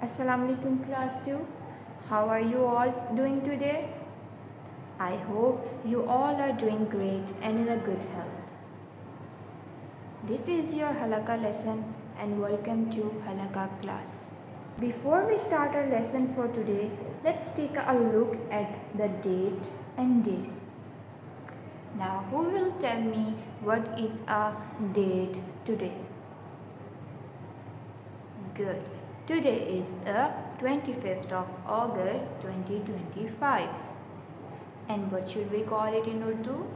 Assalamu alaikum class 2. How are you all doing today? I hope you all are doing great and in a good health. This is your Halaka lesson and welcome to Halaka class. Before we start our lesson for today, let's take a look at the date and day. Now, who will tell me what is a date today? Good. Today is the 25th of August 2025. And what should we call it in Urdu?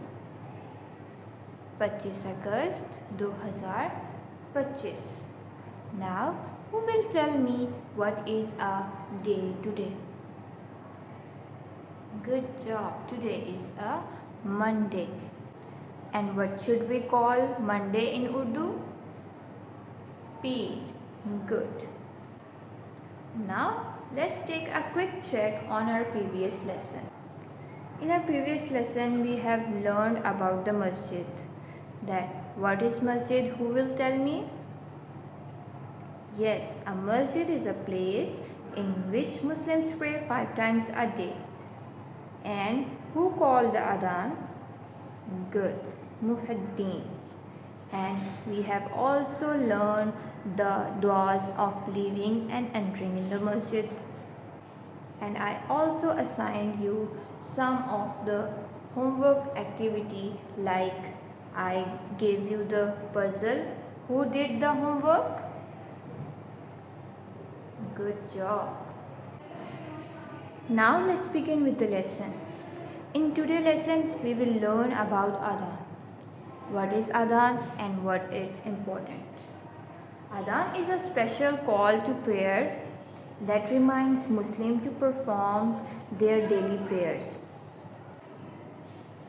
25 August 2025. Now, who will tell me what is a day today? Good job. Today is a Monday. And what should we call Monday in Urdu? Peer. Good. Now, let's take a quick check on our previous lesson. In our previous lesson, we have learned about the masjid. That what is masjid? Who will tell me? Yes, a masjid is a place in which Muslims pray 5 times a day. And who called the adhan? Good, muhaddin. And we have also learned the du'as of leaving and entering in the masjid. And I also assigned you some of the homework activity, like I gave you the puzzle. Who did the homework? Good job. Now let's begin with the lesson. In today's lesson, we will learn about adhan. What is adhan and what is important? Adhan is a special call to prayer that reminds Muslims to perform their daily prayers.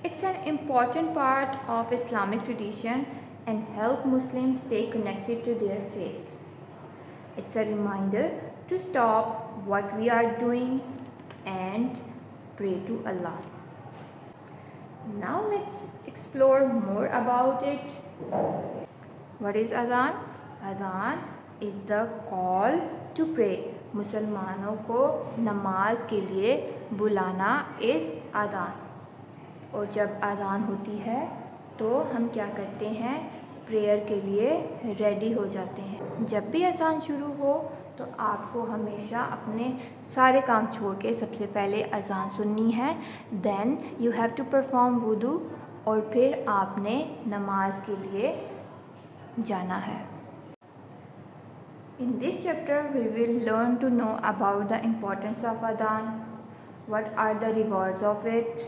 It's an important part of Islamic tradition and help Muslims stay connected to their faith. It's a reminder to stop what we are doing and pray to Allah. Now let's explore more about it. What is adhan? Adhan is the call to pray. मुसलमानों को नमाज के लिए बुलाना is अदान. और जब अदान होती है तो हम क्या करते हैं? प्रेयर के लिए रेडी हो जाते हैं. जब भी अजान शुरू हो तो आपको हमेशा अपने सारे काम छोड़ के सबसे पहले अजान सुननी है. Then you have to perform वुदू और फिर आपने नमाज के लिए जाना है. In this chapter, we will learn to know about the importance of adhan, what are the rewards of it,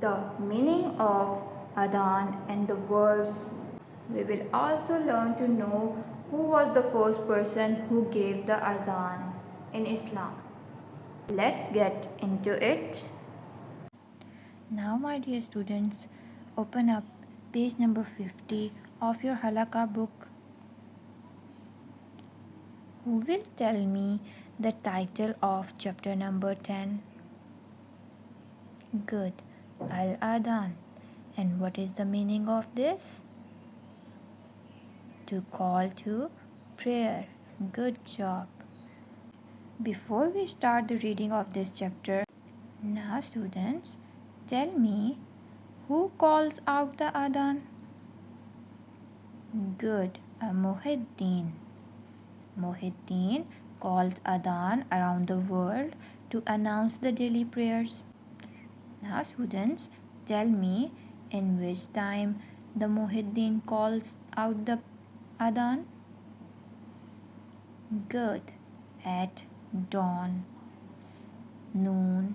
the meaning of adhan and the words. We will also learn to know who was the first person who gave the adhan in Islam. Let's get into it. Now, my dear students, open up page number 50 of your halaka book. Who will tell me the title of chapter number 10? Good, Al-Adhan. And what is the meaning of this? To call to prayer. Good job. Before we start the reading of this chapter, now students, tell me, who calls out the adhan? Good, a muhaddin. Muhaddin called adhan around the world to announce the daily prayers. Now students, tell me, in which time the muhaddin calls out the adhan? Good, at dawn, noon,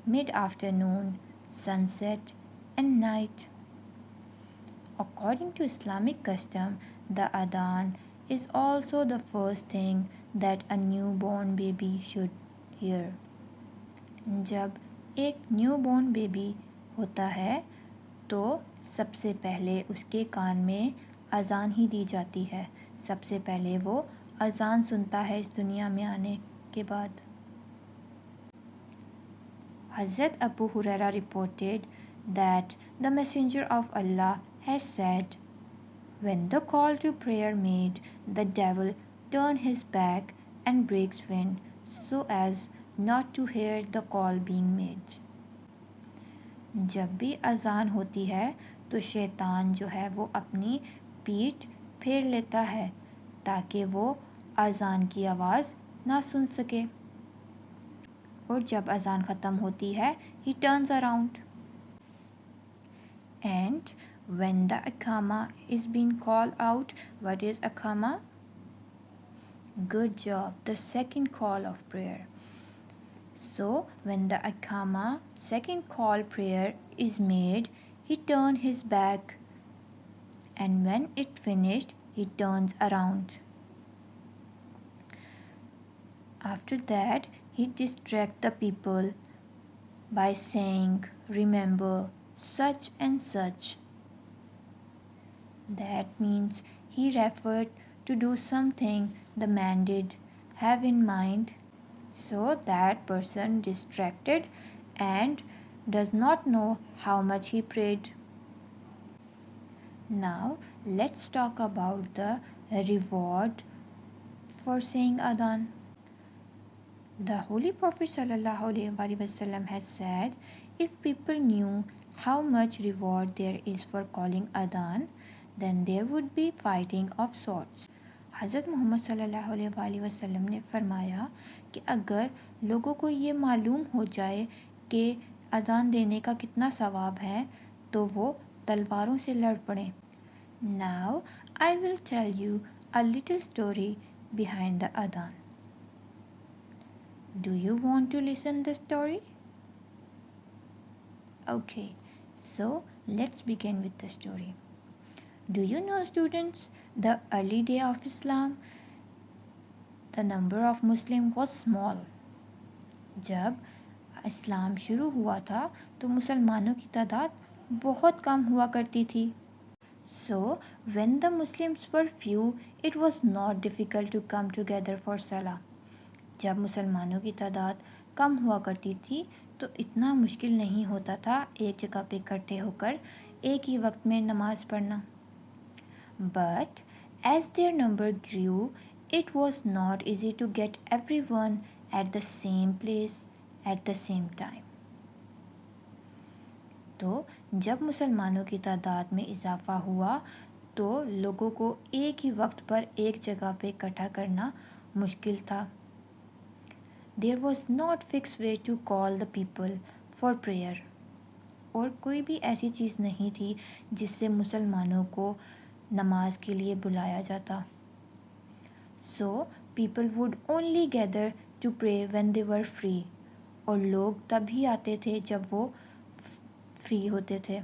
mid-afternoon, sunset and night. According to Islamic custom, the adhan is also the first thing that a newborn baby should hear. जब एक newborn baby होता है तो सबसे पहले उसके कान में अज़ान ही दी जाती है. सबसे पहले वो अज़ान सुनता है इस दुनिया में आने के बाद. Hazrat Abu Huraira reported that the Messenger of Allah has said, when the call to prayer made the devil turn his back and breaks wind so as not to hear the call being made. जब भी अज़ान होती है तो शैतान जो है वो अपनी पीठ फेर लेता है ताकि वो अज़ान की आवाज़ ना सुन सके, और जब अज़ान ख़त्म होती है he turns around. And when the iqama is being called out, what is iqama? Good job, the second call of prayer. So when the iqama, second call prayer is made, he turned his back, and when it finished, he turns around. After that, he distracts the people by saying, remember such and such. That means he referred to do something the man did have in mind, so that person distracted and does not know how much he prayed. Now let's talk about the reward for saying adhan. The Holy Prophet ﷺ has said, if people knew how much reward there is for calling adhan, then there would be fighting of swords. हज़रत मोहम्मद सल्लल्लाहु अलैहि वसल्लम ने फरमाया कि अगर लोगों को ये मालूम हो जाए कि अदान देने का कितना सवाब है तो वो तलवारों से लड़ पड़ें. Now I will tell you a little story behind the adhan. Do you want to listen the story? Okay, so let's begin with the story. Do you know, students, the early day of Islam, the number of Muslims was small. जब इस्लाम शुरू हुआ था तो मुसलमानों की तादाद बहुत कम हुआ करती थी. So when the Muslims were few, it was not difficult to come together for salah. जब मुसलमानों की तादाद कम हुआ करती थी तो इतना मुश्किल नहीं होता था एक जगह पे इकट्ठे होकर एक ही वक्त में नमाज पढ़ना. But as their number grew, it was not easy to get everyone at the same place at the same time. तो जब मुसलमानों की तादाद में इजाफ़ा हुआ तो लोगों को एक ही वक्त पर एक जगह पे इकट्ठा करना मुश्किल था. There was not fixed way to call the people for prayer. और कोई भी ऐसी चीज़ नहीं थी जिससे मुसलमानों को नमाज के लिए बुलाया जाता. So people would only gather to pray when they were free. और लोग तभी आते थे जब वो फ्री होते थे.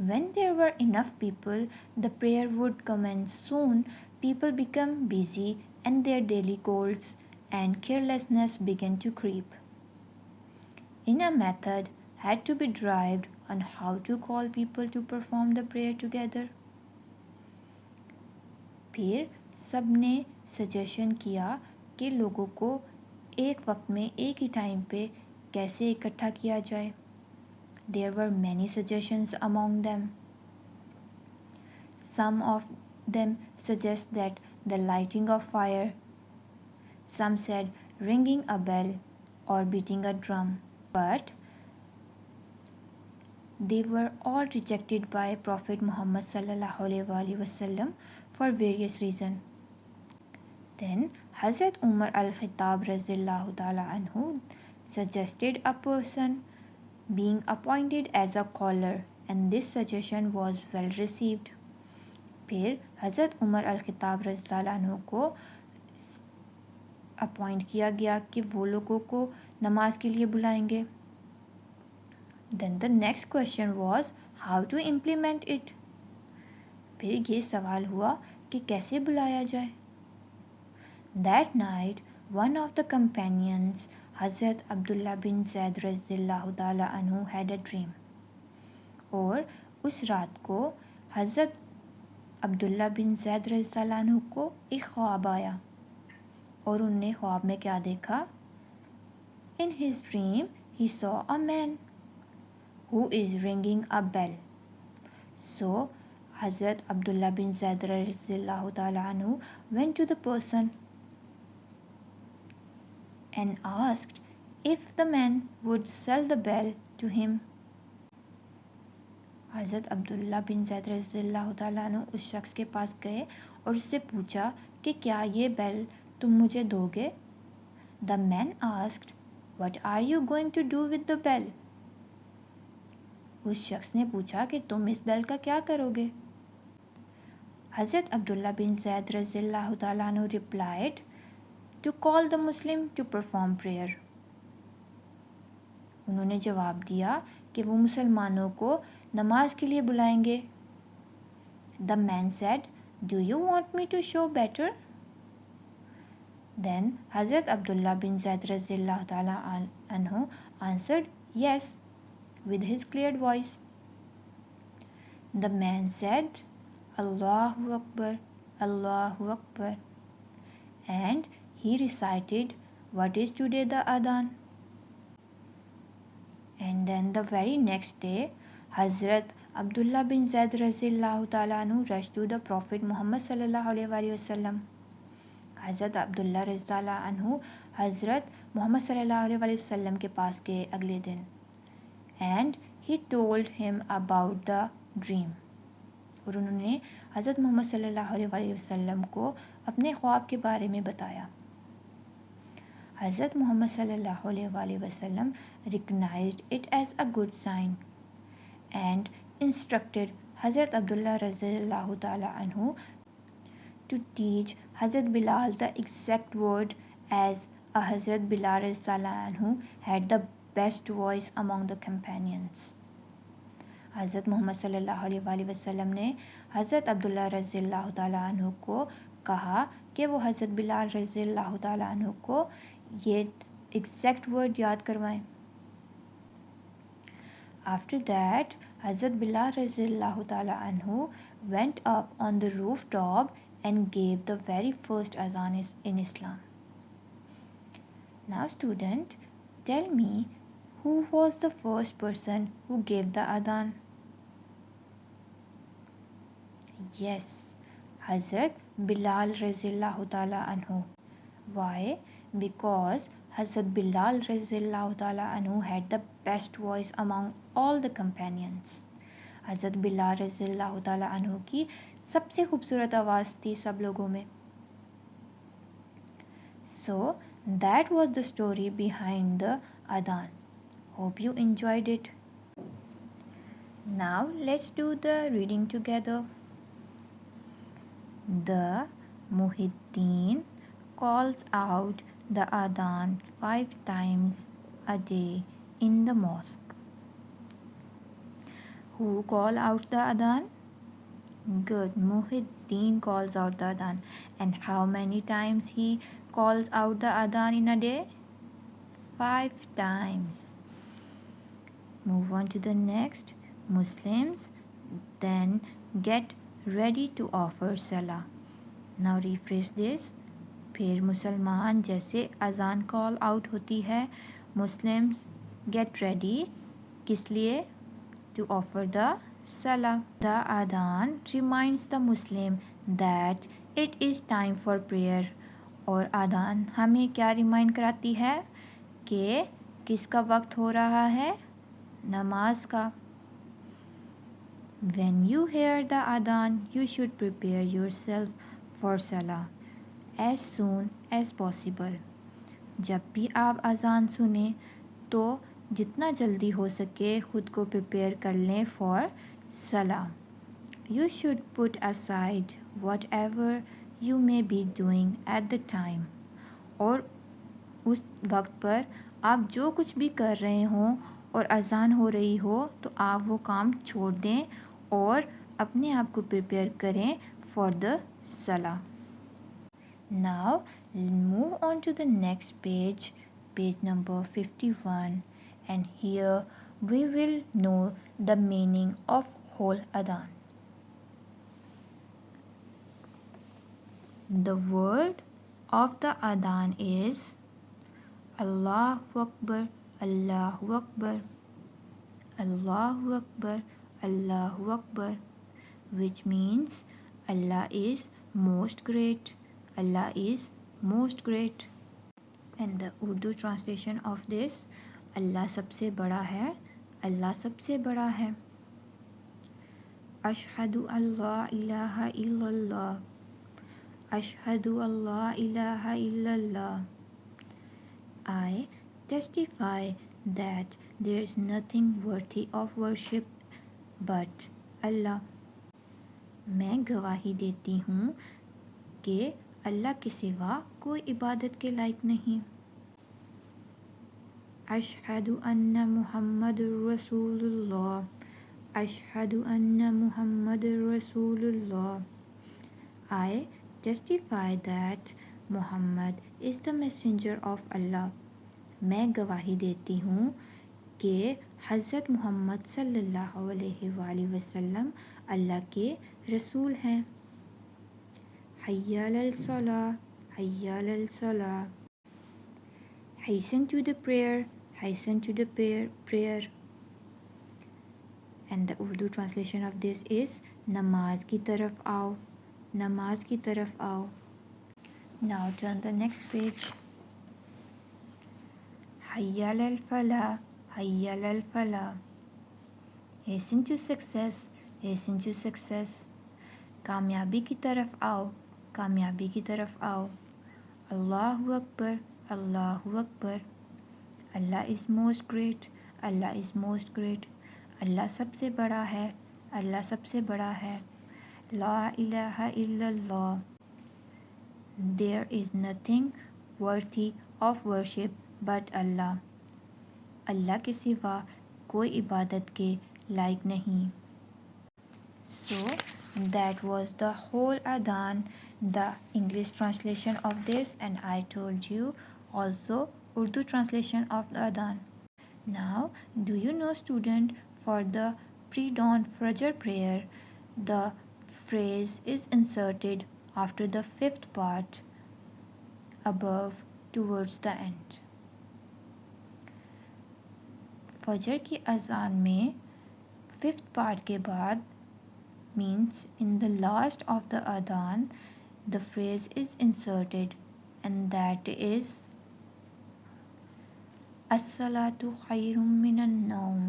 When there were enough people, the prayer would commence soon. People become busy and their daily goals and carelessness began to creep. In a method had to be derived on how to call people to perform the prayer together. फिर सबने suggestion किया कि लोगों को एक वक्त में एक ही टाइम पे कैसे इकट्ठा किया जाए. There were many suggestions among them. Some of them suggest that the lighting of fire. Some said ringing a bell or beating a drum. But they were all rejected by Prophet Muhammad sallallahu alaihi wasallam for various reasons. Then Hazrat Umar al-Khattab radhiyallahu ta'ala anhu suggested a person being appointed as a caller, and this suggestion was well received. फिर हज़रत उमर अल-ख़त्ताब रज़ियल्लाहु अन्हु को appoint किया गया कि वो लोगों को नमाज के लिए बुलाएंगे. Then the next question was how to implement it. फिर ये सवाल हुआ कि कैसे बुलाया जाए. That night one of the companions, Hazrat Abdullah bin Zaid रज़ियल्लाहु ताला अन्हु, had a dream. और उस रात को हज़रत अब्दुल्ला बिन ज़ैद रज़ियल्लाहु अन्हु को एक ख्वाब आया और उनने ख्वाब में क्या देखा. In his dream he saw a man who is ringing a bell. So Hazrat Abdullah bin Zaid रज़ियल्लाहु ताला अन्हु went to the person and asked if the man would sell the bell to him. हज़रत अब्दुल्ला बिन ज़ैद रज़ियल्लाहु ताला अन्हु उस शख्स के पास गए और उससे पूछा कि क्या ये बेल तुम मुझे दोगे? The man asked, "What are you going to do with the bell?" उस शख्स ने पूछा कि तुम इस बेल का क्या करोगे? हज़रत अब्दुल्ला बिन ज़ैद रज़ियल्लाहु ताला अन्हु replied, "To call the Muslim to perform prayer." उन्होंने जवाब दिया कि वो मुसलमानों को नमाज के लिए बुलाएंगे. The man said, "Do you want me to show better?" Then Hazrat Abdullah bin Zaid रज़ियल्लाहु ताला anhu answered yes with his cleared voice. The man said, "Allahu Akbar, Allahu Akbar," and he recited what is today the adhan. And then the very next day, Hazrat Abdullah bin Zaid रज़ियल्लाहु ताला anhu rushed to the Prophet Muhammad sallallahu alaihi wasallam. हज़रत अब्दुल्ला रज़ियल्लाहु अन्हु हज़रत मोहम्मद सल्लल्लाहु अलैहि वसल्लम के पास गए अगले दिन. And he told him about the dream. और उन्होंने हज़रत मोहम्मद सल्लल्लाहु अलैहि वसल्लम को अपने ख्वाब के बारे में बताया. हज़रत मोहम्मद सल्लल्लाहु अलैहि वसल्लम recognised it as a good sign and instructed हज़रत अब्दुल्ला रज़ियल्लाहु ताला अन्हु to teach Hazrat Bilal the exact word as a Hazrat Bilal रज़ियल्लाहु अन्हु had the best voice among the companions. हज़रत मोहम्मद सल्लल्लाहु अलैहि वसल्लम ने हज़रत अब्दुल्ला रज़ियल्लाहु ताला अन्हु को कहा कि वो हज़रत बिलाल रज़ियल्लाहु ताला अन्हु को ये एग्जैक्ट वर्ड याद करवाएं. After that, Hazrat Bilal रज़ियल्लाहु ताला अन्हु went up on the rooftop and gave the very first adhan in Islam. Now student, tell me, who was the first person who gave the adhan? Yes, Hazrat Bilal रज़ियल्लाहु ताला अन्हु. Why? Because Hazrat Bilal रज़ियल्लाहु ताला अन्हु had the best voice among all the companions. हज़रत बिलाल रज़ियल्लाहु ताला अन्हु की सबसे खूबसूरत आवाज़ थी सब लोगों में. So that was the story behind the adhan. Hope you enjoyed it. Now let's do the reading together. The Muhiddin calls out the adhan 5 times a day in the mosque. Who call out the adhan? Good. Muhiddin calls out the adhan. And how many times he calls out the adhan in a day? 5 times. Move on to the next. Muslims then get ready to offer salah. Now rephrase this. फिर मुसलमान जैसे अजान call out होती है, Muslims get ready किस लिए? To offer the salah. The adhan reminds the Muslim that it is time for prayer. और adhan हमें क्या रिमाइंड कराती है कि किसका वक्त हो रहा है? नमाज का. When you hear the adhan, you should prepare yourself for salah as soon as possible. जब भी आप अजान सुने तो जितना जल्दी हो सके ख़ुद को प्रिपेयर कर लें फॉर सलाह. You should put aside what ever you may be doing at the time. और उस वक्त पर आप जो कुछ भी कर रहे हों और अजान हो रही हो तो आप वो काम छोड़ दें और अपने आप को प्रिपेयर करें फॉर द सलाह. Now move on to the next page, page number 51. And here we will know the meaning of whole adhan. The word of the adhan is Allahu Akbar, Allahu Akbar, Allahu Akbar, Allahu Akbar, which means Allah is most great, Allah is most great. And the Urdu translation of this, अल्लाह सबसे बड़ा है, अल्लाह सबसे बड़ा है. अशहदु अल्ला इलाहा इल्लल्लाह, अशहदु अल्ला इलाहा इल्लल्लाह. I testify that there is nothing worthy of worship but Allah. मैं गवाही देती हूँ कि अल्लाह के सिवा कोई इबादत के लायक नहीं. अशहदु अन्ना मुहम्मदुर रसूलुल्लाह, अशहदु अन्ना मुहम्मदुर रसूलुल्लाह. I testify that Muhammad is the messenger of Allah. मैं गवाही देती हूँ कि हज़रत मोहम्मद सल्लल्लाहु अलैहि वसल्लम अल्लाह के रसूल हैं. हय्या अलल सलाह, हय्या अलल सलाह. Hasten to the prayer, hasten to the prayer. And the Urdu translation of this is नमाज की तरफ आओ, नमाज की तरफ आओ. Now turn the next page. हय्या अलल फलाह, हय्या अलल फलाह. Hasten to success, hasten to success. कामयाबी की तरफ आओ, कामयाबी की तरफ आओ. अल्लाहु अकबर, अल्लाहु अकबर. Allah is most great, Allah is most great. Allah सबसे बड़ा है, अल्लाह सबसे बड़ा है. ला इलाहा इल्लल्लाह. There is nothing worthy of worship but Allah. अल्लाह के सिवा कोई इबादत के लायक नहीं. So that was the whole adhan, the English translation of this, and I told you also Urdu translation of the adhan. Now, do you know, student, for the pre-dawn Fajr prayer, the phrase is inserted after the fifth part above towards the end. फजर की अजान में fifth part के बाद means in the last of the adhan the phrase is inserted, and that is as-salatu khairum minan naum.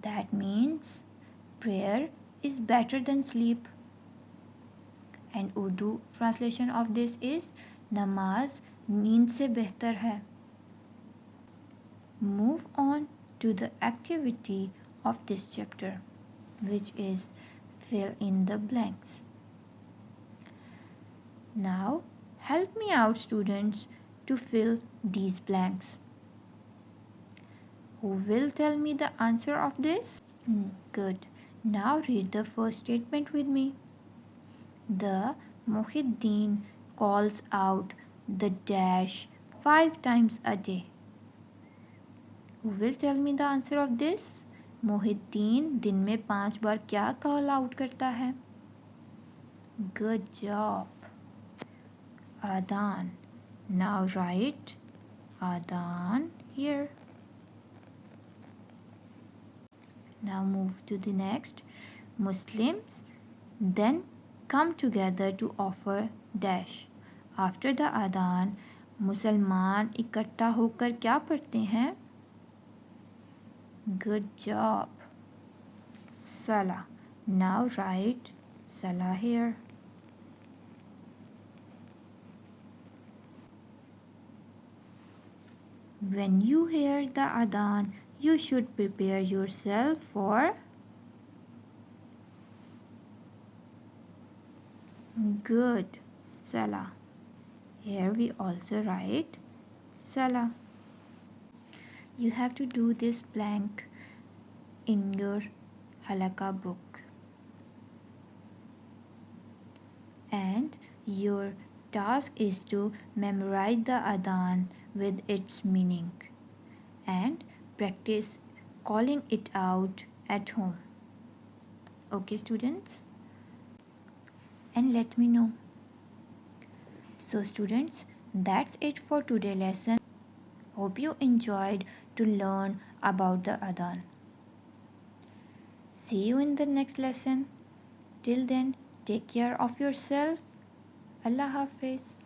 That means prayer is better than sleep. And Urdu translation of this is नमाज नींद से बेहतर है. Move on to the activity of this chapter, which is fill in the blanks. Now help me out, students, to fill these blanks. Who will tell me the answer of this? Good. Now read the first statement with me. The Muhyiddin calls out the dash 5 times a day. Who will tell me the answer of this? Mohyeddin दिन में 5 बार क्या call out करता है? Good job. Adhan. Now write Adhan here. Now move to the next. Muslims then come together to offer dash. After the Adhan, मुसलमान इकट्ठा होकर क्या पढ़ते हैं? Good job. Salah. Now write Salah here. When you hear the adhan, you should prepare yourself for good Salah. Here we also write Salah. You have to do this blank in your halaka book, and your task is to memorize the adhan with its meaning and practice calling it out at home. Okay, students? And let me know. So students, that's it for today's lesson. Hope you enjoyed to learn about the adhan. See you in the next lesson. Till then, take care of yourself. Allah Hafiz.